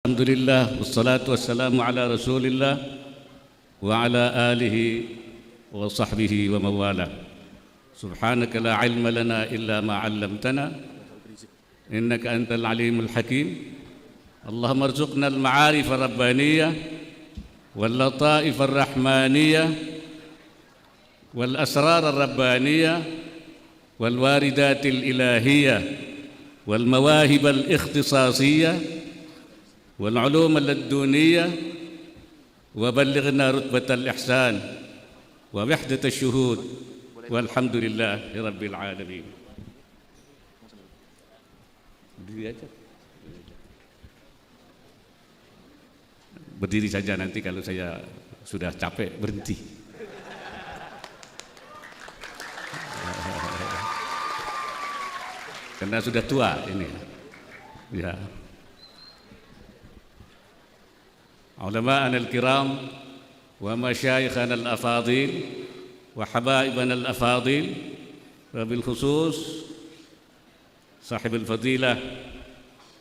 Alhamdulillah wassalatu wassalamu ala Rasulillah wa ala alihi wa sahbihi wa mawala. Subhanaka la ilma lana illa ma 'allamtana innaka antal alimul hakim. Allahumma arzuqna al-ma'arif ar-rabbaniyah wal lataif ar-rahmaniyah wal asrar ar-rabbaniyah wal waridatil ilahiyah wal mawahib al-ikhtisasiyah والعلوم اللدنية وبلغنا رتبة الإحسان ووحدة الشهود والحمد لله رب العالمين. Berdiri saja, nanti kalau saya sudah capek berhenti. Karena sudah tua ini. Ya. علماءنا الكرام ومشايخنا الأفاضل وحبائبنا الأفاضل وبالخصوص صاحب الفضيلة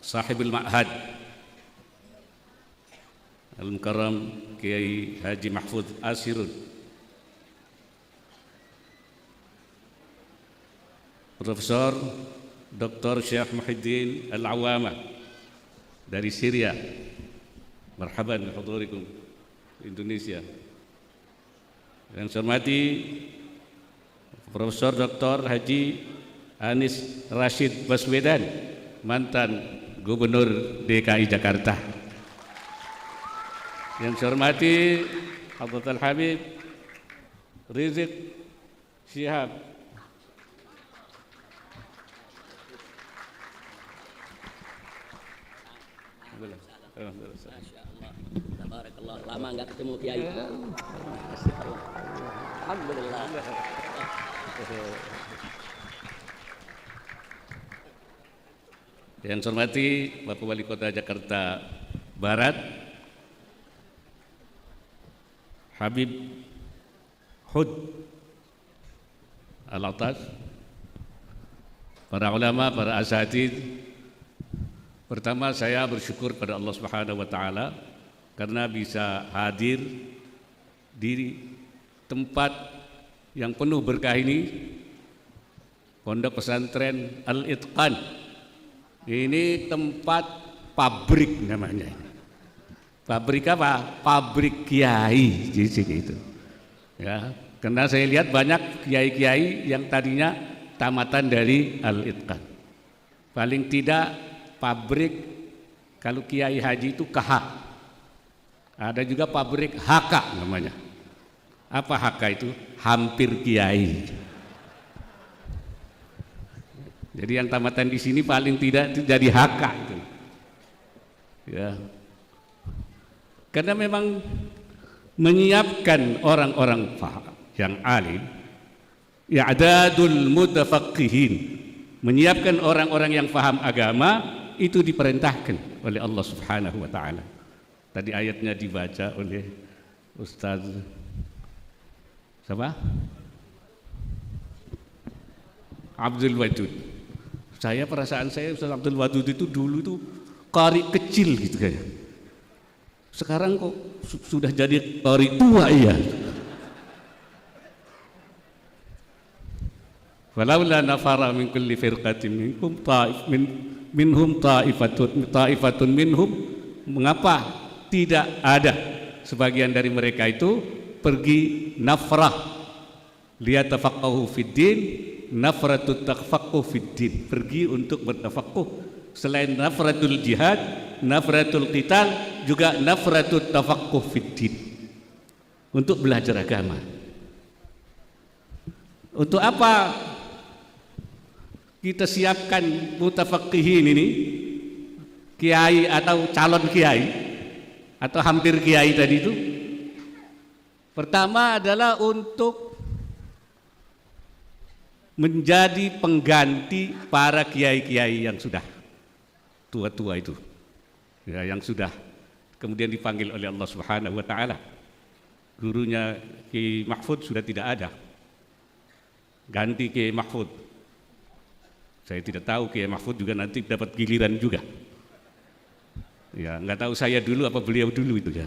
صاحب المعهد المكرم كيai Haji Mahfud Asirun, Profesor Dr. Syekh Muhyiddin Al-Awwamah dari Syria. Marhaban bihudurikum Indonesia. Yang saya hormati Profesor Dr. Haji Anies Rashid Baswedan, mantan Gubernur DKI Jakarta. Yang saya hormati Abdul Habib Rizik Syihab, Tabarakallah, lama enggak ketemu Kiai. Alhamdulillah. Yang saya hormati Bapak Wali Kota Jakarta Barat Habib Hud Al-Atas, para ulama, para asatidz. Pertama, saya bersyukur pada Allah Subhanahu wa taala karena bisa hadir di tempat yang penuh berkah ini, Pondok Pesantren Al-Itqan. Ini tempat pabrik namanya. Pabrik apa? Pabrik kiai, gitu. Ya, karena saya lihat banyak kiai-kiai yang tadinya tamatan dari Al-Itqan. Paling tidak pabrik, kalau kiai haji itu KH. Ada juga pabrik HK namanya. Apa HK itu? Hampir kiai. Jadi yang tamatan di sini paling tidak itu jadi HK itu. Ya. Karena memang menyiapkan orang-orang yang alim, i'dadul mutafaqqihin, menyiapkan orang-orang yang paham agama, itu diperintahkan oleh Allah Subhanahu wa taala. Tadi ayatnya dibaca oleh Ustaz siapa? Abdul Wadud. Perasaan saya Ustaz Abdul Wadud itu dulu itu qari kecil gitu kayak. Sekarang kok sudah jadi qari tua ya. Walaula nafara min kulli firqatin minkum minhum ta'ifatun minhum. Mengapa tidak ada sebagian dari mereka itu pergi nafrah liyatafaqahu fid din, nafratut tafaqquh fid din, pergi untuk bertafaqquh. Selain nafratul jihad, nafratul qital, juga nafratut tafaqquh fid din, untuk belajar agama. Untuk apa kita siapkan mutafaqqihin ini, kiai atau calon kiai atau hampir kiai tadi itu? Pertama adalah untuk menjadi pengganti para kiai-kiai yang sudah tua-tua itu, ya, yang sudah kemudian dipanggil oleh Allah Subhanahu wa taala. Gurunya Kiai Mahfud sudah tidak ada, ganti Kiai Mahfud. Saya tidak tahu Kiai Mahfud juga nanti dapat giliran juga. Ya, nggak tahu saya dulu apa beliau dulu itu ya.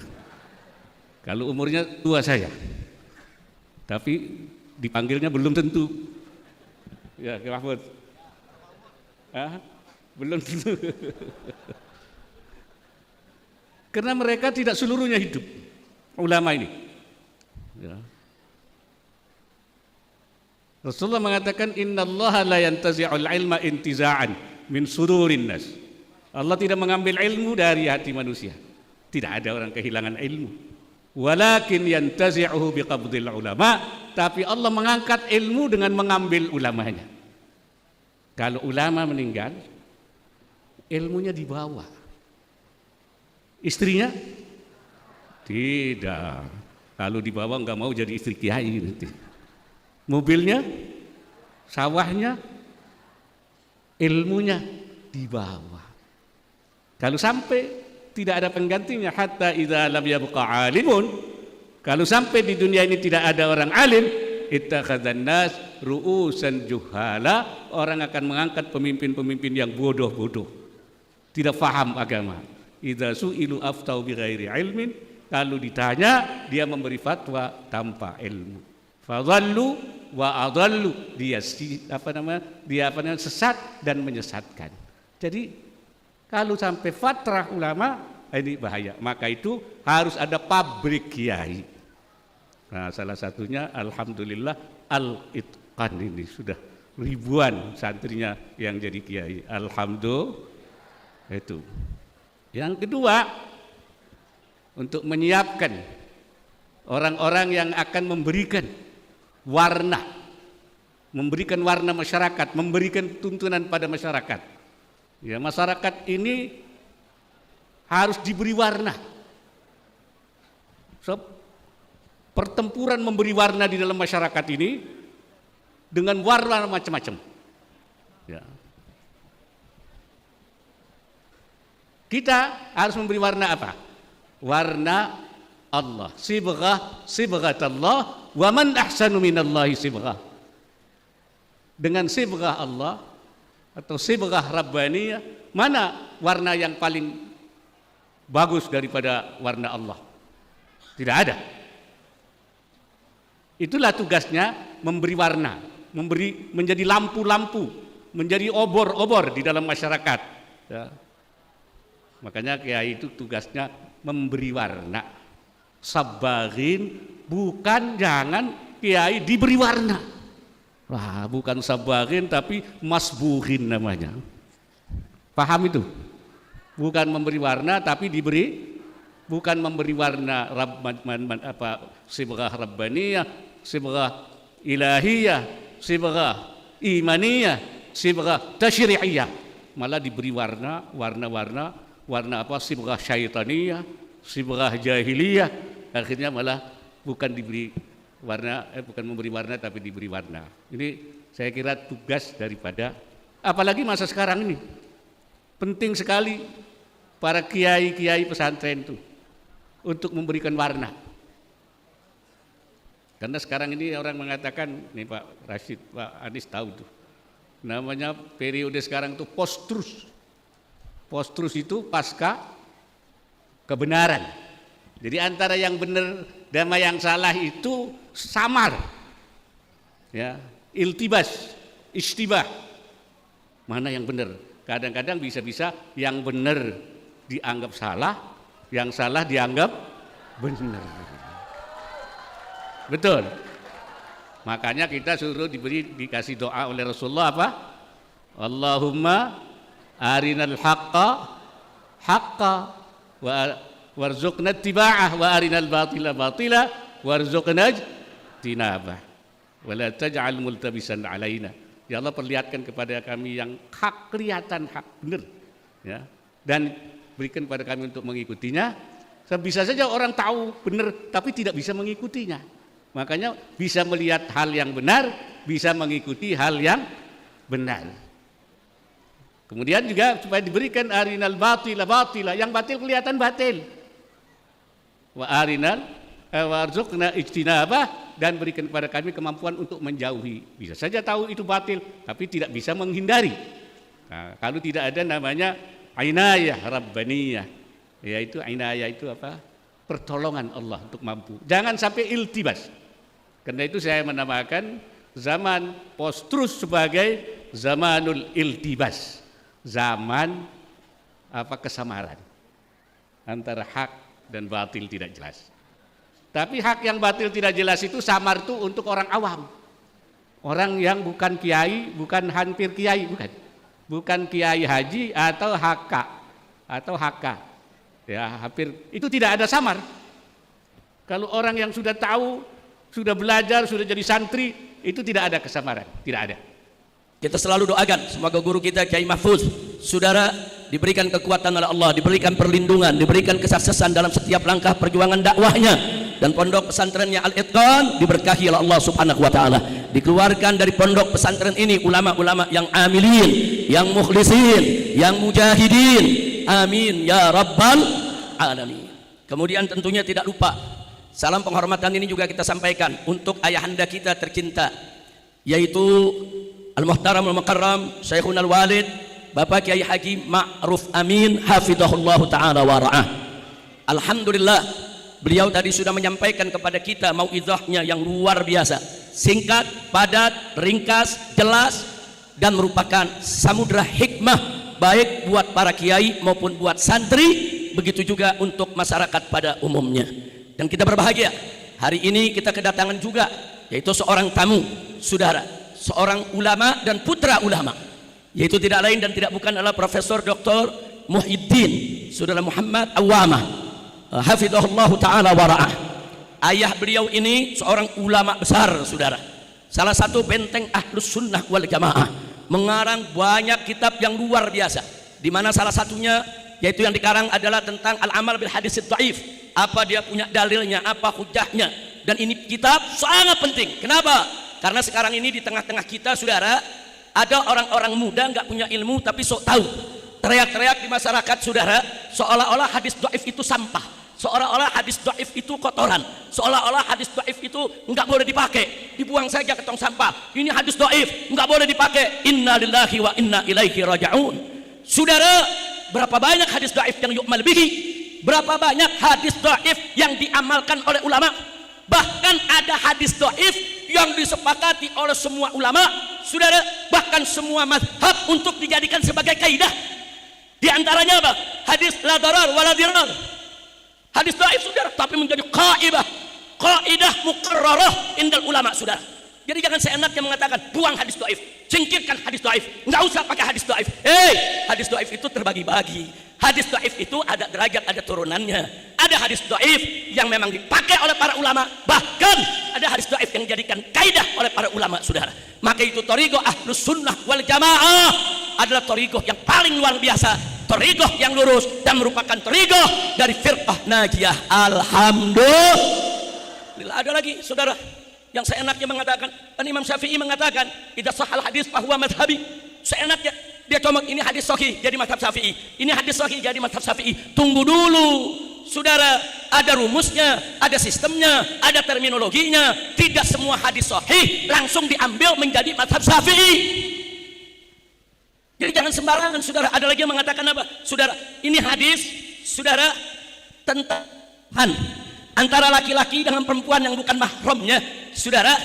Kalau umurnya tua saya, tapi dipanggilnya belum tentu. Ya, Ki Mahfud. Belum tentu. Karena mereka tidak seluruhnya hidup, ulama ini. Ya. Rasulullah mengatakan innallaha la yantazi'ul ilma intiza'an min sudurin nas. Allah tidak mengambil ilmu dari hati manusia. Tidak ada orang kehilangan ilmu. Walakin yantazi'uhu biqabdil ulama, tapi Allah mengangkat ilmu dengan mengambil ulamanya. Kalau ulama meninggal, ilmunya dibawa. Istrinya tidak. Kalau dibawa enggak mau jadi istri kiai nanti. Mobilnya, sawahnya, ilmunya dibawa. Kalau sampai tidak ada penggantinya, hatta idza lam yabqa alimun, kalau sampai di dunia ini tidak ada orang alim, ittakhadzan nas ru'usan juhala, orang akan mengangkat pemimpin-pemimpin yang bodoh-bodoh, tidak faham agama. Idza su'ilu aftau bighairi ilmin, kalau ditanya dia memberi fatwa tanpa ilmu. Fadhallu wa adallu, dia sesat dan menyesatkan. Jadi kalau sampai fatrah ulama ini bahaya. Maka itu harus ada pabrik kiai. Nah, salah satunya alhamdulillah Al-Itqan ini sudah ribuan santrinya yang jadi kiai. Alhamdulillah itu. Yang kedua, untuk menyiapkan orang-orang yang akan memberikan warna masyarakat, memberikan tuntunan pada masyarakat. Ya, masyarakat ini harus diberi warna. So, pertempuran memberi warna di dalam masyarakat ini dengan warna macam-macam. Ya. Kita harus memberi warna apa? Warna Allah. Sibghatallah, wa man ahsanu minallahi sibghah. Dengan sibghah Allah atau sibghah rabbaniyah, mana warna yang paling bagus daripada warna Allah? Tidak ada. Itulah tugasnya, memberi warna, menjadi lampu-lampu, menjadi obor-obor di dalam masyarakat. Ya. Makanya kiai itu tugasnya memberi warna. Sabarin, bukan jangan kiai diberi warna. Wah, bukan sabarin tapi masbuhin namanya. Paham itu? Bukan memberi warna tapi diberi, bukan memberi warna sibghah rabbaniyah, sibghah ilahiyah, sibghah imaniyah, sibghah tasyri'iyah. Malah diberi warna apa? Sibghah syaitaniyah, sibghah jahiliyah. Akhirnya malah bukan diberi warna, bukan memberi warna tapi diberi warna. Ini saya kira tugas daripada, apalagi masa sekarang ini penting sekali para kiai-kiai pesantren itu untuk memberikan warna. Karena sekarang ini orang mengatakan, nih Pak Rashid, Pak Anies tahu tuh, namanya periode sekarang itu post-truth. Post-truth itu pasca kebenaran. Jadi antara yang benar dan yang salah itu samar, ya, iltibas, istibah. Mana yang benar? Kadang-kadang bisa-bisa yang benar dianggap salah, yang salah dianggap benar. Betul. Makanya kita suruh dikasih doa oleh Rasulullah apa? Allahumma arinal haqqa warzuqna ittiba'ah wa arinal batila warzuqna ijtinabah wa la taj'al multabisan alaina. Ya Allah, perlihatkan kepada kami yang hak, kelihatan hak benar, ya, dan berikan pada kami untuk mengikutinya. Bisa saja orang tahu benar tapi tidak bisa mengikutinya. Makanya bisa melihat hal yang benar, bisa mengikuti hal yang benar. Kemudian juga supaya diberikan arinal batila, yang batil kelihatan batil. Wa arinal warzuqna ijtinabah, dan berikan kepada kami kemampuan untuk menjauhi. Bisa saja tahu itu batil tapi tidak bisa menghindari. Nah, kalau tidak ada namanya ainayah rabbaniyah, Yaitu inayah itu apa? Pertolongan Allah untuk mampu. Jangan sampai iltibas. Karena itu saya menamakan zaman post-truth sebagai zamanul iltibas. Zaman kesamaran antara hak dan batil tidak jelas. Tapi hak yang batil tidak jelas itu samar itu untuk orang awam. Orang yang bukan kiai, bukan hampir kiai, bukan kiai haji atau HK. Ya, hampir itu tidak ada samar. Kalau orang yang sudah tahu, sudah belajar, sudah jadi santri, itu tidak ada kesamaran, tidak ada. Kita selalu doakan semoga guru kita Kiai Mahfuz, saudara, diberikan kekuatan oleh Allah, diberikan perlindungan, diberikan kesuksesan dalam setiap langkah perjuangan dakwahnya, dan pondok pesantrennya Al-Itqan diberkahi oleh Allah Subhanahu wa taala. Dikeluarkan dari pondok pesantren ini ulama-ulama yang amilin, yang mukhlisin, yang mujahidin. Amin ya rabbal alamin. Kemudian tentunya tidak lupa salam penghormatan ini juga kita sampaikan untuk ayahanda kita tercinta, yaitu Al-Muhtaram Al-Mukarram Syekhuna Al-Walid Bapak Kiai Haji Ma'ruf Amin hafizahullahu taala wa ra'ah. Alhamdulillah, beliau tadi sudah menyampaikan kepada kita mau'izahnya yang luar biasa, singkat, padat, ringkas, jelas, dan merupakan samudra hikmah baik buat para kiai maupun buat santri, begitu juga untuk masyarakat pada umumnya. Dan kita berbahagia hari ini kita kedatangan juga yaitu seorang tamu, saudara, seorang ulama dan putra ulama, yaitu tidak lain dan tidak bukan adalah Profesor Dr. Muhyiddin Saudara Muhammad Awamah hafizahullahu taala wa ra'ah. Ayah beliau ini seorang ulama besar, saudara, salah satu benteng Ahlus Sunnah wal Jamaah, mengarang banyak kitab yang luar biasa, di mana salah satunya yaitu yang dikarang adalah tentang al-amal bil hadis dhaif. Apa dia punya dalilnya, apa hujahnya, dan ini kitab sangat penting. Kenapa? Karena sekarang ini di tengah-tengah kita, saudara, ada orang-orang muda nggak punya ilmu tapi sok tahu, teriak-teriak di masyarakat, saudara, seolah-olah hadis dhaif itu sampah, seolah-olah hadis dhaif itu kotoran, seolah-olah hadis dhaif itu enggak boleh dipakai, dibuang saja ke tong sampah. Ini hadis dhaif, enggak boleh dipakai. Inna lillahi wa inna ilaihi raji'un. Saudara, berapa banyak hadis dhaif yang yu'mal bihi? Berapa banyak hadis dhaif yang diamalkan oleh ulama? Bahkan ada hadis dhaif yang disepakati oleh semua ulama, saudara, bahkan semua mazhab untuk dijadikan sebagai kaidah. Di antaranya apa? Hadis la darar wa la dirar. Hadis dhaif, saudara, tapi menjadi kaidah muqarrarah indal ulama, saudara. Jadi jangan seenaknya mengatakan buang hadis dhaif, singkirkan hadis dhaif, enggak usah pakai hadis dhaif. Hadis dhaif itu terbagi-bagi. Hadis dhaif itu ada derajat, ada turunannya. Ada hadis dhaif yang memang dipakai oleh para ulama, bahkan ada hadis dhaif yang dijadikan kaidah oleh para ulama, saudara. Maka itu thariqah Ahlus Sunnah wal Jamaah adalah thariqah yang paling luar biasa, thariqah yang lurus, dan merupakan thariqah dari firqah najiyah. Alhamdulillah. Ada lagi, saudara, yang seenaknya mengatakan, dan Imam Syafi'i mengatakan idza sahal hadis fahuwa madhhabi. Seenaknya dia comot, ini hadis sahih jadi mazhab Syafi'i, ini hadis sahih jadi mazhab Syafi'i. Tunggu dulu, saudara, ada rumusnya, ada sistemnya, ada terminologinya. Tidak semua hadis sahih langsung diambil menjadi mazhab Syafi'i. Jadi jangan sembarangan, saudara. Ada lagi yang mengatakan apa, saudara? Ini hadis, saudara, tentang antara laki-laki dengan perempuan yang bukan mahramnya, saudara,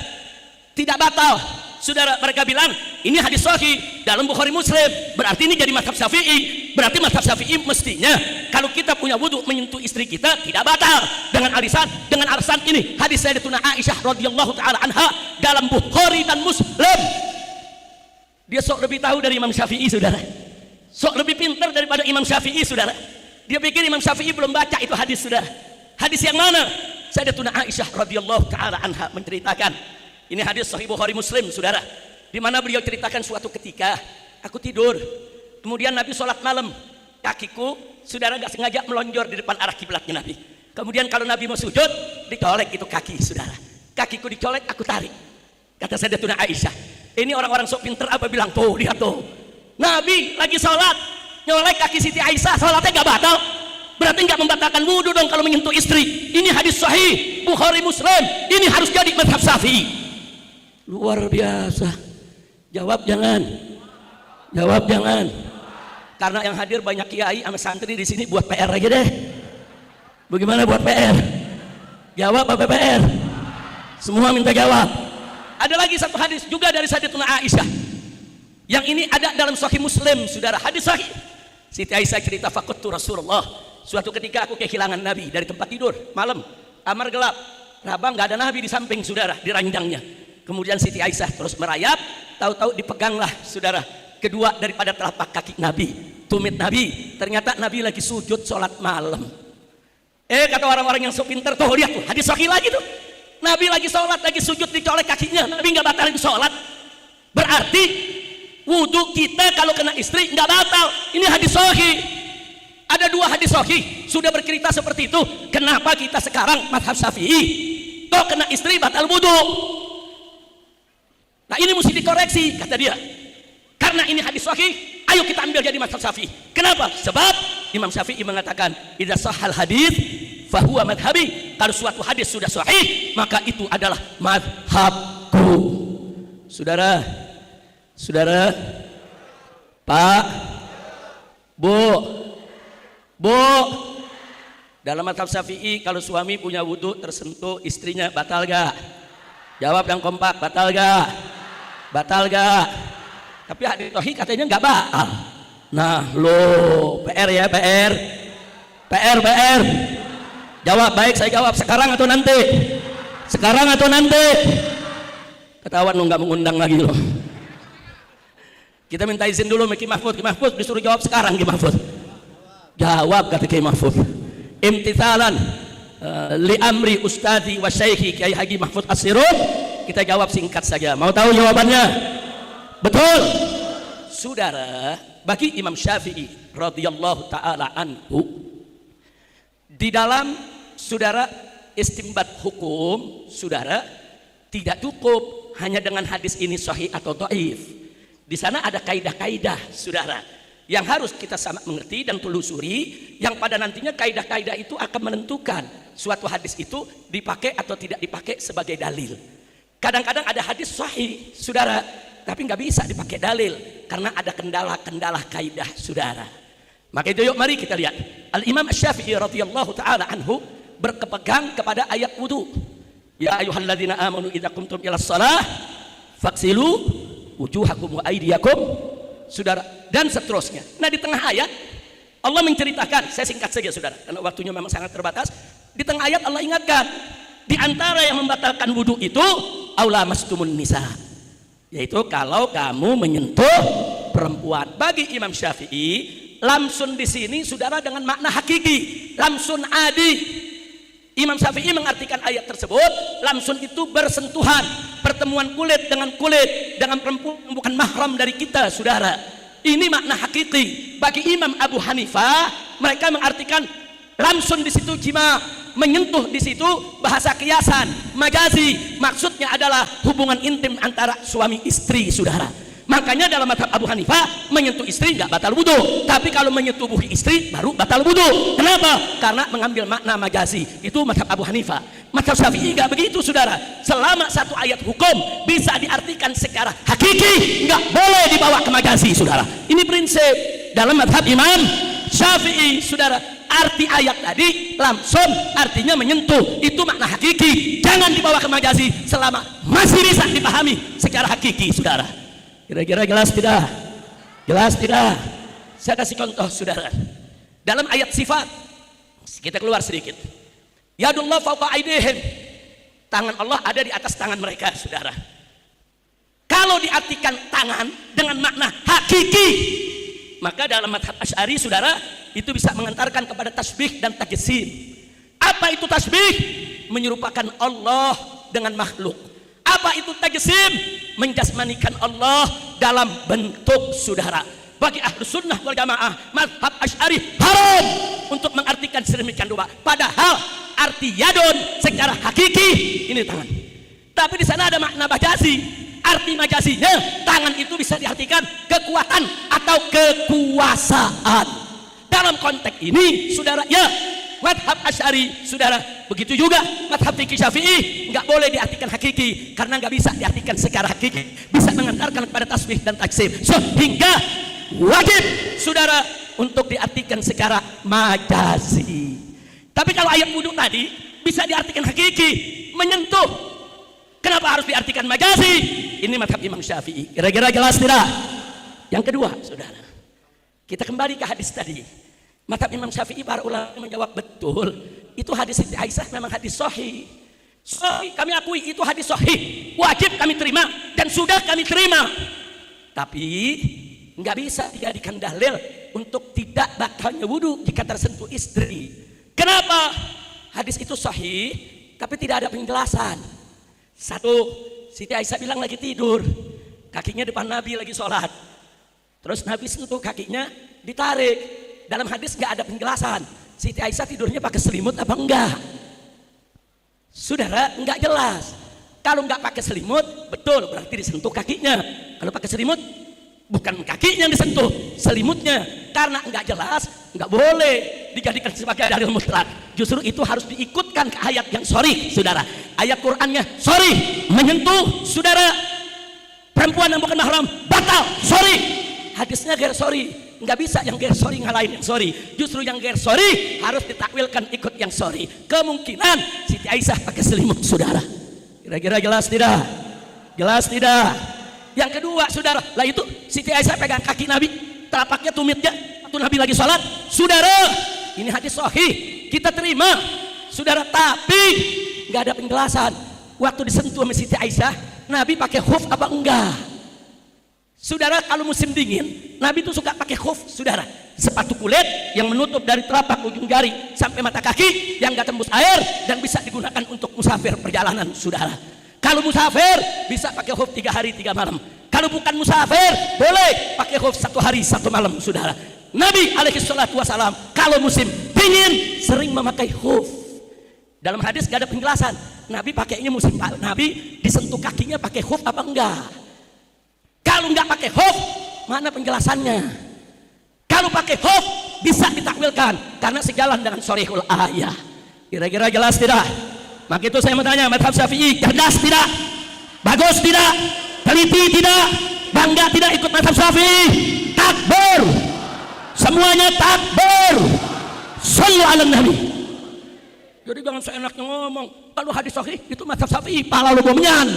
tidak batal. Saudara, mereka bilang ini hadis sahih dalam Bukhari Muslim, berarti ini jadi mazhab Syafi'i. Berarti mazhab Syafi'i mestinya kalau kita punya wudu menyentuh istri kita tidak batal dengan alasan ini hadis Sayyidatuna Aisyah radhiyallahu taala anha dalam Bukhari dan Muslim. Dia sok lebih tahu dari Imam Syafi'i, saudara, sok lebih pintar daripada Imam Syafi'i, saudara. Dia pikir Imam Syafi'i belum baca itu hadis, saudara. Hadis yang mana? Sayyidatuna Aisyah radhiyallahu taala anha menceritakan, ini hadis sahih Bukhari Muslim, saudara, di mana beliau ceritakan suatu ketika aku tidur, kemudian Nabi sholat malam, kakiku, saudara, gak sengaja melonjor di depan arah kiblatnya Nabi. Kemudian kalau Nabi mau sujud, dicolek itu kaki, saudara. Kakiku dicolek, aku tarik. Kata Sayyidatuna Aisyah, ini orang-orang sok pinter apa bilang, tuh lihat tuh, Nabi lagi sholat nyolek kaki Siti Aisyah, sholatnya gak batal. Berarti nggak membatalkan wudhu dong kalau menyentuh istri. Ini hadis sahih Bukhari Muslim, ini harus jadi mazhab Syafi'i. Luar biasa. Jawab jangan. Karena yang hadir banyak kiai sama santri di sini, buat PR aja deh. Bagaimana buat PR? Jawab apa PR? Semua minta jawab. Ada lagi satu hadis juga dari Sayyidatuna Aisyah. Yang ini ada dalam Sahih Muslim, saudara. Hadis sahih. Siti Aisyah cerita, faqadtu Rasulullah. Suatu ketika aku kehilangan Nabi dari tempat tidur malam, kamar gelap, rabang, nggak ada Nabi di samping, saudara, di ranjangnya. Kemudian Siti Aisyah terus merayap, tahu-tahu dipeganglah, saudara, kedua daripada telapak kaki Nabi, tumit Nabi. Ternyata Nabi lagi sujud sholat malam. Kata orang-orang yang so pinter, tuh lihat tuh hadis sahih lagi tuh. Nabi lagi sholat, lagi sujud, dicolek kakinya. Nabi nggak batalin sholat. Berarti wudhu kita kalau kena istri nggak batal. Ini hadis sahih. Ada dua hadis sahih sudah bercerita seperti itu. Kenapa kita sekarang mazhab Syafi'i kok kena istri batal wudhu? Nah ini mesti dikoreksi, kata dia. Karena ini hadis sahih, ayo kita ambil jadi mazhab Syafi'i. Kenapa? Sebab Imam Syafi'i mengatakan, idza sahhal hadis fahuwa madhabi. Kalau suatu hadis sudah sahih, maka itu adalah madhabku. Saudara, saudara, Pak, Bu, dalam mazhab Syafi'i kalau suami punya wudhu tersentuh istrinya, batal gak? Jawab yang kompak, batal gak? Batal gak? Tapi hadis sahih katanya nggak batal. Nah lo PR ya, PR. Jawab baik, saya jawab sekarang atau nanti? Sekarang atau nanti? Ketahuan lo nggak mengundang lagi lo. Kita minta izin dulu Ki Mahfud. Ki Mahfud disuruh jawab sekarang. Ki Mahfud jawab, kata Ki Mahfud. Imtithalan li amri ustadi wa syekhi Kiai Haji Mahfud As-Sirruj. Kita jawab singkat saja. Mau tahu jawabannya? Betul. Saudara, bagi Imam Syafi'i radhiyallahu taala anhu, di dalam saudara istinbat hukum, saudara, tidak cukup hanya dengan hadis ini sahih atau dhaif. Di sana ada kaidah-kaidah, saudara, yang harus kita sama mengerti dan telusuri, yang pada nantinya kaidah-kaidah itu akan menentukan suatu hadis itu dipakai atau tidak dipakai sebagai dalil. Kadang-kadang ada hadis sahih, saudara, tapi nggak bisa dipakai dalil karena ada kendala-kendala kaidah, saudara. Maka itu yuk mari kita lihat. Al-Imam Asy-Syafi'i radhiyallahu taala anhu berpegang kepada ayat wudu. Ya ayyuhalladzina amanu idza qumtum ilas shalah faghsilu wujuhakum wa aydiyakum, saudara, dan seterusnya. Nah di tengah ayat Allah menceritakan, saya singkat saja saudara karena waktunya memang sangat terbatas. Di tengah ayat Allah ingatkan, di antara yang membatalkan wudu itu aula mastumun nisa, yaitu kalau kamu menyentuh perempuan. Bagi Imam Syafi'i, lamsun di sini saudara dengan makna hakiki, lamsun adi. Imam Syafi'i mengartikan ayat tersebut, lamsun itu bersentuhan, pertemuan kulit dengan perempuan bukan mahram dari kita, saudara. Ini makna hakiki. Bagi Imam Abu Hanifah, mereka mengartikan lamsun di situ jima, menyentuh di situ bahasa kiasan, majazi. Maksudnya adalah hubungan intim antara suami istri, saudara. Makanya dalam mazhab Abu Hanifah menyentuh istri nggak batal wudu, tapi kalau menyentuh istri baru batal wudu. Kenapa? Karena mengambil makna majazi. Itu mazhab Abu Hanifah. Mazhab Syafi'i nggak begitu, saudara. Selama satu ayat hukum bisa diartikan secara hakiki, nggak boleh dibawa ke majazi, saudara. Ini prinsip dalam mazhab Imam Syafi'i, saudara. Arti ayat tadi lamsun artinya menyentuh, itu makna hakiki, jangan dibawa ke majazi selama masih bisa dipahami secara hakiki, saudara. Kira-kira jelas tidak? Jelas tidak? Saya kasih contoh, saudara. Dalam ayat sifat, kita keluar sedikit. Yadullah fawqa aydihim, tangan Allah ada di atas tangan mereka, saudara. Kalau diartikan tangan dengan makna hakiki, maka dalam mazhab Asy'ari, saudara, itu bisa mengantarkan kepada tasbih dan tajsim. Apa itu tasbih? Menyerupakan Allah dengan makhluk. Apa itu tajsim? Menjasmanikan Allah dalam bentuk, saudara. Bagi ahlu sunnah wal jamaah, mazhab Asy'ari haram untuk mengartikan sedemikian rupa. Padahal arti yadun secara hakiki ini tangan. Tapi di sana ada makna majazi. Arti majazinya tangan itu bisa diartikan kekuatan atau kekuasaan. Dalam konteks ini, saudara, ya, mazhab Asy'ari, saudara, begitu juga mazhab fikih Syafi'i nggak boleh diartikan hakiki karena nggak bisa diartikan secara hakiki, bisa mengantarkan kepada tasbih dan taksim, sehingga wajib, saudara, untuk diartikan secara majazi. Tapi kalau ayat wudhu tadi bisa diartikan hakiki, menyentuh. Kenapa harus diartikan majazi? Ini mazhab Imam Syafi'i. Kira-kira jelas tidak? Yang kedua, saudara, kita kembali ke hadis tadi. Mazhab Imam Syafi'i, para ulama menjawab betul. Itu hadis Siti Aisyah memang hadis sahih. Sahih, kami akui itu hadis sahih. Wajib kami terima dan sudah kami terima. Tapi nggak bisa dijadikan dalil untuk tidak batalnya wudhu jika tersentuh istri. Kenapa? Hadis itu sahih, tapi tidak ada penjelasan. Satu, Siti Aisyah bilang lagi tidur, kakinya depan Nabi lagi sholat. Terus Nabi sentuh kakinya, ditarik. Dalam hadis nggak ada penjelasan. Siti Aisyah tidurnya pakai selimut apa enggak? Saudara, nggak jelas. Kalau nggak pakai selimut, betul berarti disentuh kakinya. Kalau pakai selimut, bukan kakinya yang disentuh, selimutnya. Karena nggak jelas, nggak boleh dijadikan sebagai dalil mutlak. Justru itu harus diikutkan ke ayat yang sorry, saudara. Ayat Qur'annya sorry, menyentuh saudara perempuan yang bukan mahram batal, sorry. Hadisnya ger sorry, nggak bisa yang ger sorry ngalahin yang sorry. Justru yang ger sorry harus ditakwilkan ikut yang sorry. Kemungkinan Siti Aisyah pakai selimut, saudara. Kira-kira jelas tidak? Jelas tidak? Yang kedua, saudara, lah itu Siti Aisyah pegang kaki Nabi, telapaknya tumitnya waktu Nabi lagi sholat. Saudara, ini hadis sahih, kita terima, saudara. Tapi nggak ada penjelasan. Waktu disentuh sama Siti Aisyah, Nabi pakai khuf apa enggak? Saudara, kalau musim dingin, Nabi itu suka pakai khuf, saudara. Sepatu kulit yang menutup dari telapak ujung jari sampai mata kaki, yang nggak tembus air dan bisa digunakan untuk musafir perjalanan, saudara. Kalau musafir bisa pakai khuf 3 hari 3 malam. Kalau bukan musafir boleh pakai khuf 1 hari 1 malam, saudara. Nabi alaihi salatu wasalam kalau musim dingin sering memakai khuf. Dalam hadis gak ada penjelasan. Nabi pakainya musim Nabi disentuh kakinya pakai khuf apa enggak? Kalau enggak pakai khuf, mana penjelasannya? Kalau pakai khuf bisa ditakwilkan karena sejalan dengan sharihul ayah. Kira-kira jelas tidak? Maka itu saya mau tanya, mazhab Syafi'i cerdas tidak? Bagus tidak? Teliti tidak? Bangga tidak ikut mazhab Syafi'i? Takbir! Semuanya takbir! Shallu ala Nabi. Jadi jangan seenaknya ngomong, kalau hadis sahih itu mazhab Syafi'i, pala lu bomnyan.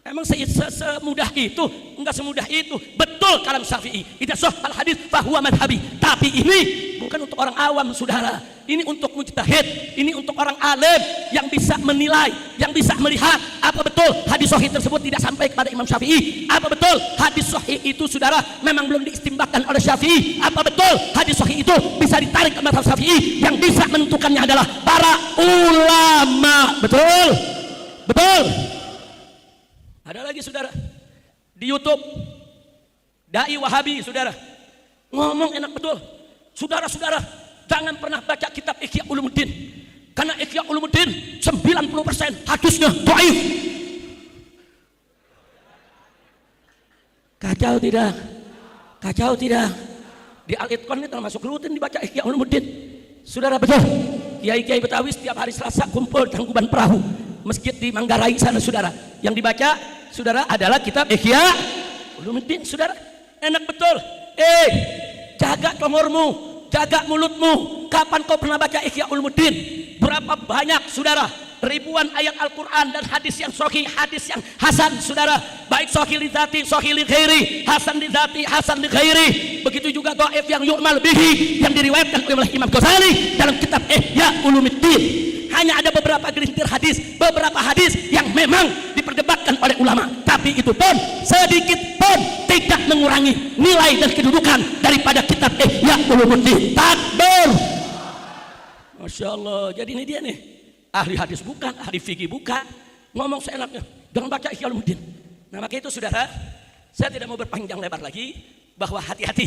Emang semudah itu? Enggak semudah itu. Betul kalam Syafi'i. Idza sahhal hadis fahuwa madhhabi. Tapi ini bukan untuk orang awam, saudara. Ini untuk mujtahid. Ini untuk orang alim yang bisa menilai, yang bisa melihat apa betul hadis sahih tersebut tidak sampai kepada Imam Syafi'i. Apa betul hadis sahih itu, saudara, memang belum diistimbatkan oleh Syafi'i. Apa betul hadis sahih itu bisa ditarik ke mazhab Syafi'i? Yang bisa menentukannya adalah para ulama. Betul? Betul? Ada lagi, saudara, di YouTube dai Wahabi, saudara, ngomong enak betul. Saudara-saudara, jangan pernah baca kitab Ihya Ulumuddin, karena Ihya Ulumuddin 90% hadisnya dhaif. Kacau tidak? Kacau tidak? Di Al-Itqan ini termasuk rutin dibaca Ihya Ulumuddin, saudara. Betul, kiai-kiai Betawi setiap hari Selasa kumpul di Tangkuban Perahu, masjid di Manggarai sana, saudara. Yang dibaca, saudara, adalah kitab Ihya Ulumuddin, saudara. Enak betul. Jaga telurmu, jaga mulutmu. Kapan kau pernah baca Ihya Ulumuddin? Berapa banyak, saudara, ribuan ayat Al-Quran dan hadis yang sahih, hadis yang hasan, saudara. Baik sahih li dzati, sahih li ghairi, hasan li dzati, hasan li ghairi. Begitu juga dhaif yang yu'mal bihi, yang diriwayatkan oleh Imam Ghazali dalam kitab Ihya Ulumuddin. Hanya ada beberapa gelintir hadis, beberapa hadis yang memang diperdebatkan oleh ulama, tapi itu pun sedikit pun tidak mengurangi nilai dan kedudukan daripada kitab Ihya Ulumuddin. Takbir! Masya Allah. Jadi ini dia nih, ahli hadis bukan, ahli fikih bukan, ngomong seenaknya, jangan baca Ihya Ulumuddin. Nah, maka itu, saudara, saya tidak mau berpanjang lebar lagi, bahwa hati-hati,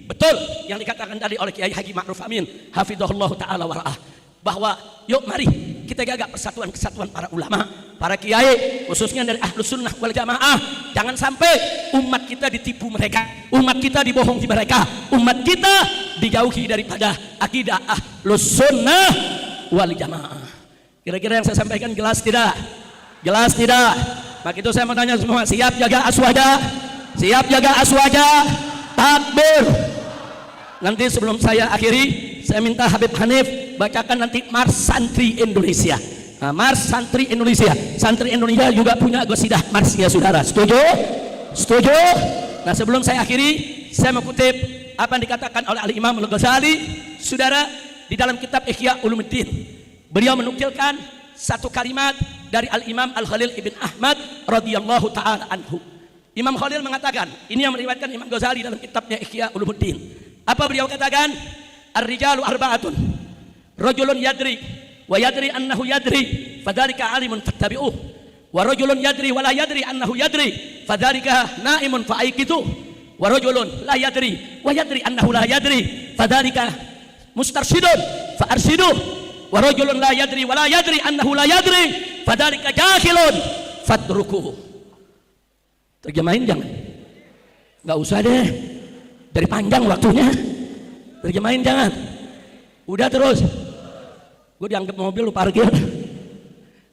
betul yang dikatakan tadi oleh Kiai Haji Ma'ruf Amin hafizahullah ta'ala wara'ah, bahwa yuk mari kita jaga persatuan-kesatuan para ulama, para kiai, khususnya dari Ahlus Sunnah wal Jamaah. Jangan sampai umat kita ditipu mereka, umat kita dibohongi mereka, umat kita dijauhi daripada akidah Ahlus Sunnah wal Jamaah. Kira-kira yang saya sampaikan jelas tidak? Jelas tidak? Maka itu saya mau tanya semua, siap jaga aswaja? Siap jaga aswaja? Takbir! Nanti sebelum saya akhiri, saya minta Habib Hanif bacakan nanti Mars Santri Indonesia. Nah, Mars Santri Indonesia. Santri Indonesia juga punya qasidah Marsnya, saudara. Setuju? Setuju? Nah, sebelum saya akhiri, saya mengutip apa yang dikatakan oleh Al-Imam Al-Ghazali, saudara, di dalam kitab Ihya Ulumuddin. Beliau menukilkan satu kalimat dari Al-Imam Al-Khalil Ibn Ahmad radhiyallahu taala anhu. Imam Khalil mengatakan, ini yang meriwayatkan Imam Ghazali dalam kitabnya Ihya Ulumuddin. Apa beliau katakan? Ar-rijalu arba'atun. Rajulun yadri wa yadri annahu yadri, fadzalika alimun fattabi'uh. Wa rajulun yadri wa la yadri annahu yadri, fadzalika naimun fa'aiqitu. Wa rajulun la yadri wa yadri annahu la yadri, fadzalika mustarsyidun fa'arsyiduh. Wa rajulun la yadri wa la yadri annahu la yadri, fadzalika jahilun fadrukuhu. Terjemahin jangan? Enggak usah deh. Dari panjang waktunya. Terjemahin jangan. Udah terus. Gue dianggap mobil lu parkir.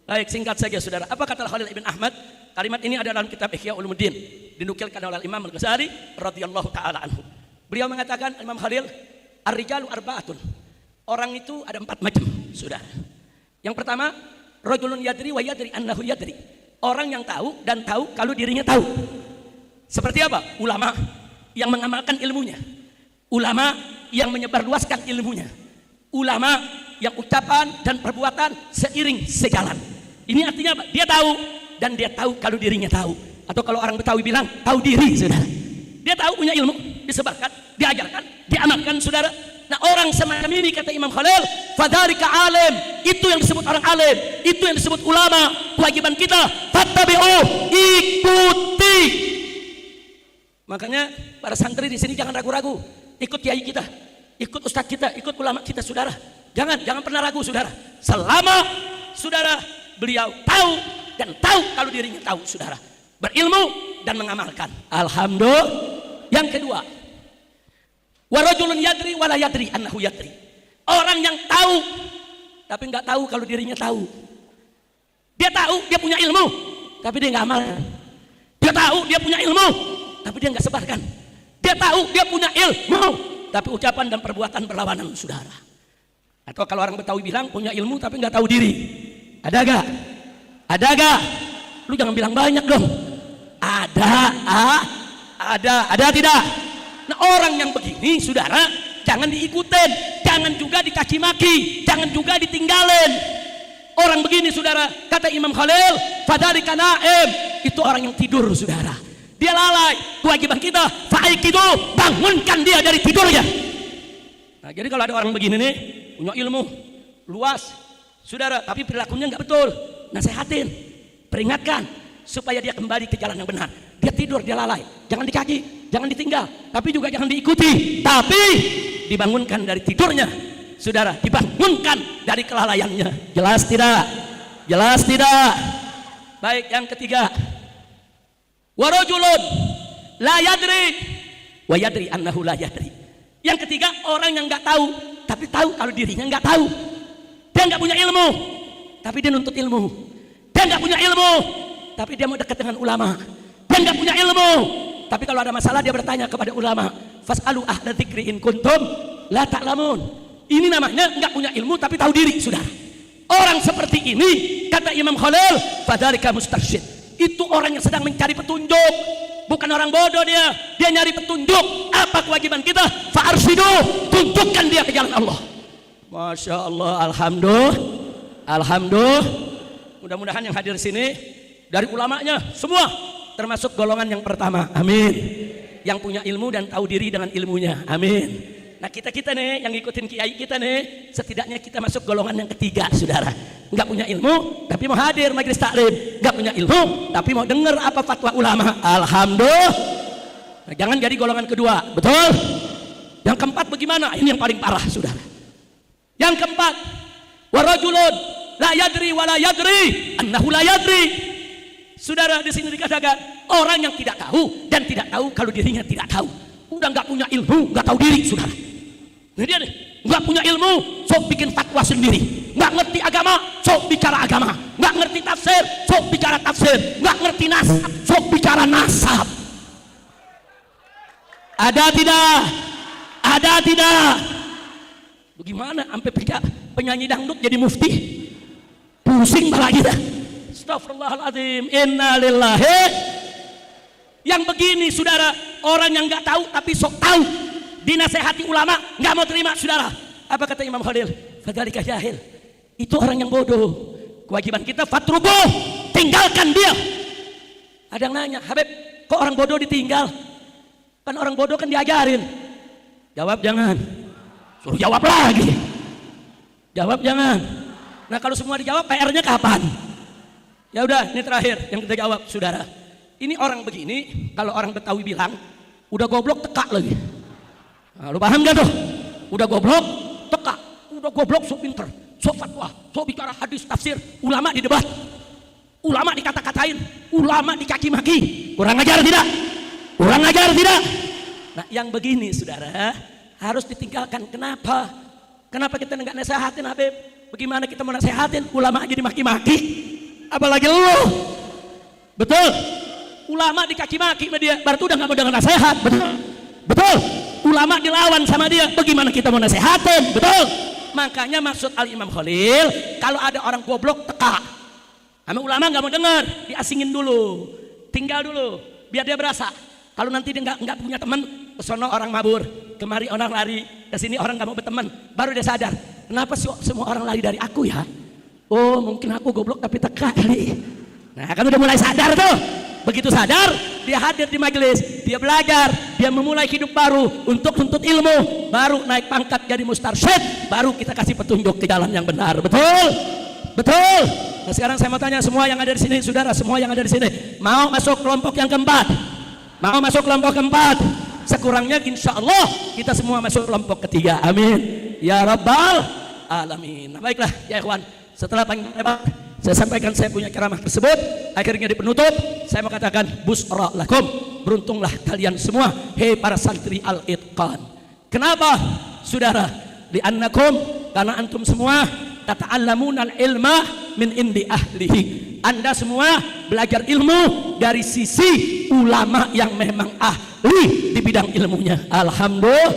Baik, singkat saja saudara. Apa kata Khalil Ibn Ahmad? Kalimat ini ada dalam kitab Ihya Ulumuddin, dinukilkan oleh Imam Al-Ghazali radhiyallahu taala anhu. Beliau mengatakan, Imam Khalil, ar-rijalu arba'atun. Orang itu ada 4 macam, saudara. Yang pertama, rajulun yadri wa yadri annahu yadri. Orang yang tahu dan tahu kalau dirinya tahu. Seperti apa? Ulama yang mengamalkan ilmunya. Ulama yang menyebarluaskan ilmunya. Ulama yang ucapan dan perbuatan seiring sejalan. Ini artinya apa? Dia tahu dan dia tahu kalau dirinya tahu. Atau kalau orang Betawi bilang tahu diri, saudara. Dia tahu punya ilmu, disebarkan, diajarkan, diamalkan, saudara. Nah, orang semacam ini kata Imam Khalil, fadzalika alim, itu yang disebut orang alim, itu yang disebut ulama. Kewajiban kita, fattabi'u, ikuti. Makanya para santri di sini jangan ragu-ragu, ikut kiai kita, ikut ustadz kita, ikut ulama kita, saudara. Jangan pernah ragu, saudara. Selama saudara beliau tahu dan tahu kalau dirinya tahu, saudara. Berilmu dan mengamalkan. Alhamdulillah. Yang kedua, wa rajulun yadri wa la yadri annahu yadri. Orang yang tahu tapi enggak tahu kalau dirinya tahu. Dia tahu dia punya ilmu tapi dia enggak amalkan. Dia tahu dia punya ilmu tapi dia enggak sebarkan. Dia tahu dia punya ilmu tapi ucapan dan perbuatan berlawanan, saudara. Atau kalau orang Betawi bilang punya ilmu tapi enggak tahu diri. Ada gak? Ada gak? Lu jangan bilang banyak dong. Ada tidak? Nah, orang yang begini, saudara, jangan diikutin, jangan juga dicaci maki, jangan juga ditinggalin. Orang begini, saudara, kata Imam Khalil, fadzalika naim, itu orang yang tidur, saudara. Dia lalai. Kewajiban kita, fa'aiqidu, bangunkan dia dari tidurnya. Nah, jadi kalau ada orang begini nih, punya ilmu luas, saudara, tapi perilakunya nggak betul, nasihatin, peringatkan supaya dia kembali ke jalan yang benar. Dia tidur, dia lalai, jangan dikaji, jangan ditinggal, tapi juga jangan diikuti, tapi dibangunkan dari tidurnya, saudara, dibangunkan dari kelalaiannya. Jelas tidak? Jelas tidak? Baik, yang ketiga, wa rajulun la yadri wa yadri annahu la yadri. Yang ketiga, orang yang nggak tahu tapi tahu kalau dirinya nggak tahu. Dia nggak punya ilmu tapi dia nuntut ilmu. Dia nggak punya ilmu tapi dia mau dekat dengan ulama. Dia nggak punya ilmu tapi kalau ada masalah dia bertanya kepada ulama. Fas'alu ahla dzikri in kuntum la ta'lamun. Ini namanya nggak punya ilmu tapi tahu diri, saudara. Orang seperti ini kata Imam Khalil, fadzalika mustarsyid. Itu orang yang sedang mencari petunjuk, bukan orang bodoh dia. Dia nyari petunjuk. Apa kewajiban kita? Fa'arsyidu, tunjukkan dia ke jalan Allah. Masya Allah, alhamdulillah, alhamdulillah. Mudah-mudahan yang hadir di sini dari ulamanya semua termasuk golongan yang pertama. Amin. Yang punya ilmu dan tahu diri dengan ilmunya. Amin. Nah, kita nih yang ngikutin kiai kita nih, setidaknya kita masuk golongan yang ketiga, saudara. Nggak punya ilmu tapi mau hadir majelis taklim, nggak punya ilmu tapi mau dengar apa fatwa ulama. Alhamdulillah. Nah, jangan jadi golongan kedua, betul? Yang keempat bagaimana? Ini yang paling parah, saudara. Yang keempat, wa rajulun la yadri wa la yadri annahu la yadri. Saudara, di sini dikatakan orang yang tidak tahu dan tidak tahu kalau dirinya tidak tahu. Udah nggak punya ilmu, nggak tahu diri, saudara. Ini dia nih, nggak punya ilmu, sok bikin fatwa sendiri. Nggak ngerti agama, sok bicara agama. Nggak ngerti tafsir, sok bicara tafsir. Nggak ngerti nasab, sok bicara nasab. Ada tidak? Ada tidak? Bagaimana sampai penyanyi dangdut jadi mufti? Pusing malah kita. Astagfirullahaladzim. Innalillahi. Yang begini saudara, orang yang nggak tahu tapi sok tahu, dinasehati ulama nggak mau terima saudara. Apa kata Imam Khalil? Fadzalika jahil. Itu orang yang bodoh. Kewajiban kita fatruku, tinggalkan dia. Ada yang nanya, Habib, kok orang bodoh ditinggal? Kan orang bodoh kan diajarin. Jawab jangan. Suruh jawab lagi. Jawab jangan. Nah kalau semua dijawab, PR-nya kapan? Ya udah, ini terakhir yang kita jawab, saudara. Ini orang begini, kalau orang Betawi bilang, udah goblok teka lagi. Nah, lu paham gak tuh? Udah goblok teka, udah goblok so pinter, so fatwa, so bicara hadis tafsir, ulama di debat, ulama dikata-katain, ulama dicaci maki. Kurang ajar tidak? Kurang ajar tidak? Nah yang begini saudara harus ditinggalkan. Kenapa? Kenapa kita nggak nasehatin Habib? Bagaimana kita mau nasehatin? Ulama aja dimaki-maki, apalagi lu. Betul? Ulama dicaci maki sama dia, berarti udah nggak mau dengar nasihat. Betul? Betul? Ulama dilawan sama dia, bagaimana kita mau nasehatin? Betul? Makanya maksud Al-Imam Khalil, kalau ada orang goblok teka. Sama ulama nggak mau dengar, diasingin dulu, tinggal dulu, biar dia berasa. Kalau nanti dia nggak punya teman, kesono orang mabur, kemari orang lari, ke sini orang nggak mau berteman, baru dia sadar. Kenapa semua orang lari dari aku ya? Oh mungkin aku goblok tapi teka kali. Nah kan udah mulai sadar tuh. Begitu sadar, dia hadir di majelis, dia belajar, dia memulai hidup baru untuk tuntut ilmu, baru naik pangkat jadi mustarsyid, baru kita kasih petunjuk ke jalan yang benar. Betul? Betul? Nah sekarang saya mau tanya semua yang ada di sini, saudara, semua yang ada di sini, mau masuk kelompok yang keempat? Mau masuk kelompok keempat? Sekurangnya insya Allah kita semua masuk kelompok ketiga. Amin. Ya Rabbal Alamin. Nah, baiklah ya ikhwan, setelah panjang lebar saya sampaikan saya punya ceramah tersebut, akhirnya di penutup saya mau katakan busra lakum, beruntunglah kalian semua hei para santri al-itqan. Kenapa saudara? Li'annakum, karena antum semua tata'allamunal ilma min indi ahlihi. Anda semua belajar ilmu dari sisi ulama yang memang ahli di bidang ilmunya. Alhamdulillah.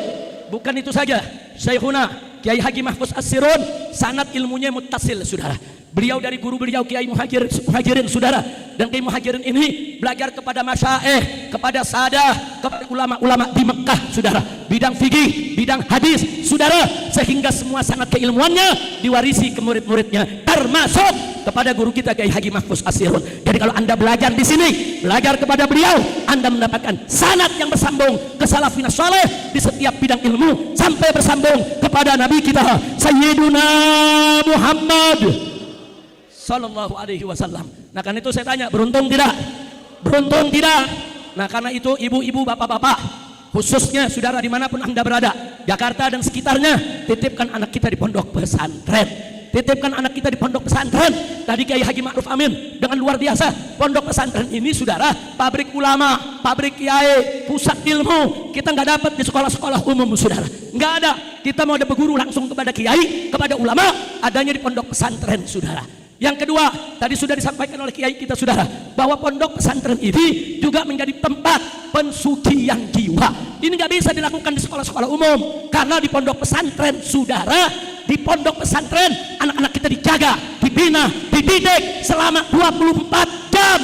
Bukan itu saja, Syekhuna Kiai Haji Mahfuz As-Sirun sanad ilmunya muttasil saudara. Beliau dari guru beliau Kiai Muhajirin saudara, dan Kiai Muhajirin ini belajar kepada masyaikh, kepada sadah, kepada ulama-ulama di Mekah saudara, bidang fikih, bidang hadis saudara, sehingga semua sanad keilmuannya diwarisi ke murid-muridnya, termasuk kepada guru kita Kiai Haji Mahfuz As-Sirun. Jadi kalau Anda belajar di sini, belajar kepada beliau, Anda mendapatkan sanad yang bersambung ke salafin saleh di setiap bidang ilmu sampai bersambung kepada Nabi kita Sayyiduna Muhammad Sallallahu Alaihi Wasallam. Nah karena itu saya tanya, beruntung tidak? Beruntung tidak? Nah karena itu ibu-ibu, bapak-bapak, khususnya saudara dimanapun Anda berada, Jakarta dan sekitarnya, titipkan anak kita di pondok pesantren. Titipkan anak kita di pondok pesantren. Tadi Kiai Haji Ma'ruf Amin dengan luar biasa. Pondok pesantren ini saudara, pabrik ulama, pabrik kiai, pusat ilmu. Kita nggak dapat di sekolah-sekolah umum saudara. Nggak ada. Kita mau ada berguru langsung kepada kiai, kepada ulama, adanya di pondok pesantren saudara. Yang kedua, tadi sudah disampaikan oleh kiai kita saudara, bahwa pondok pesantren ini juga menjadi tempat pensucian jiwa. Ini nggak bisa dilakukan di sekolah-sekolah umum, karena di pondok pesantren saudara, di pondok pesantren anak-anak kita dijaga, dibina, dididik selama 24 jam.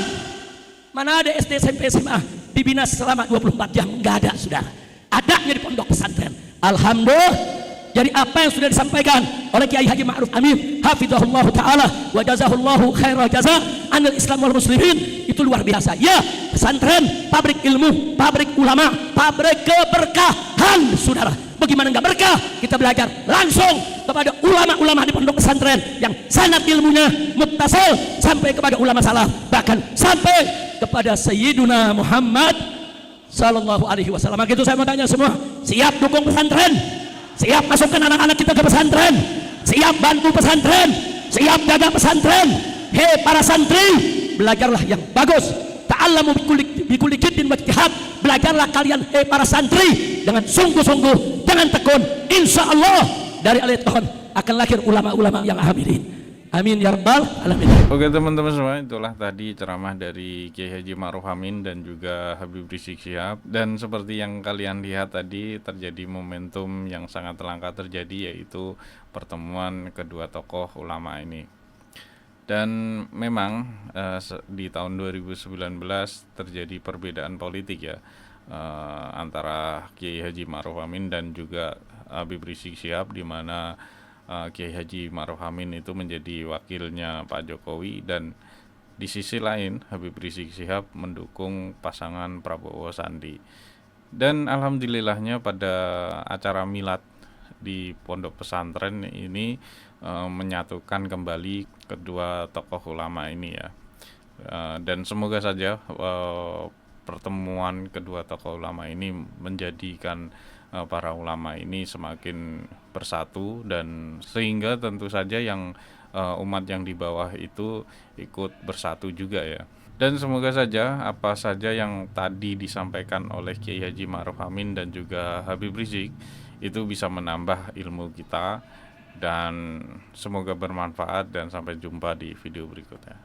Mana ada SD, SMP, SMA dibina selama 24 jam? Nggak ada saudara. Adanya di pondok pesantren. Alhamdulillah. Jadi apa yang sudah disampaikan oleh Kiai Haji Ma'ruf Amin hafizahullah ta'ala wa jazahullahu khairal jaza anil Islam wal muslimin, itu luar biasa. Ya, pesantren pabrik ilmu, pabrik ulama, pabrik keberkahan saudara. Bagaimana enggak berkah? Kita belajar langsung kepada ulama-ulama di pondok pesantren yang sanad ilmunya muttasil sampai kepada ulama salaf, bahkan sampai kepada Sayyiduna Muhammad Sallallahu Alaihi Wasallam. Begitu saya mau tanya semua, siap dukung pesantren? Siap masukkan anak-anak kita ke pesantren? Siap bantu pesantren? Siap jaga pesantren? Hei para santri, belajarlah yang bagus. Ta'allamu bikulli jiddin wa ijtihad. Belajarlah kalian hei para santri dengan sungguh-sungguh, dengan tekun. Insya Allah dari al-itqan akan lahir ulama-ulama yang amilin. Amin ya rabbal alamin. Oke teman-teman semua, itulah tadi ceramah dari Kiai Haji Ma'ruf Amin dan juga Habib Rizik Syihab. Dan seperti yang kalian lihat tadi, terjadi momentum yang sangat langka terjadi, yaitu pertemuan kedua tokoh ulama ini. Dan memang di tahun 2019 terjadi perbedaan politik ya, antara Kiai Haji Ma'ruf Amin dan juga Habib Rizik Syihab, di mana Kiai Haji Ma'ruf Amin itu menjadi wakilnya Pak Jokowi, dan di sisi lain Habib Rizik Syihab mendukung pasangan Prabowo Sandi. Dan alhamdulillahnya pada acara milad di pondok pesantren ini menyatukan kembali kedua tokoh ulama ini ya. Dan semoga saja pertemuan kedua tokoh ulama ini menjadikan para ulama ini semakin bersatu, dan sehingga tentu saja yang umat yang di bawah itu ikut bersatu juga ya. Dan semoga saja apa saja yang tadi disampaikan oleh Kiai Haji Ma'ruf Amin dan juga Habib Rizik itu bisa menambah ilmu kita, dan semoga bermanfaat, dan sampai jumpa di video berikutnya.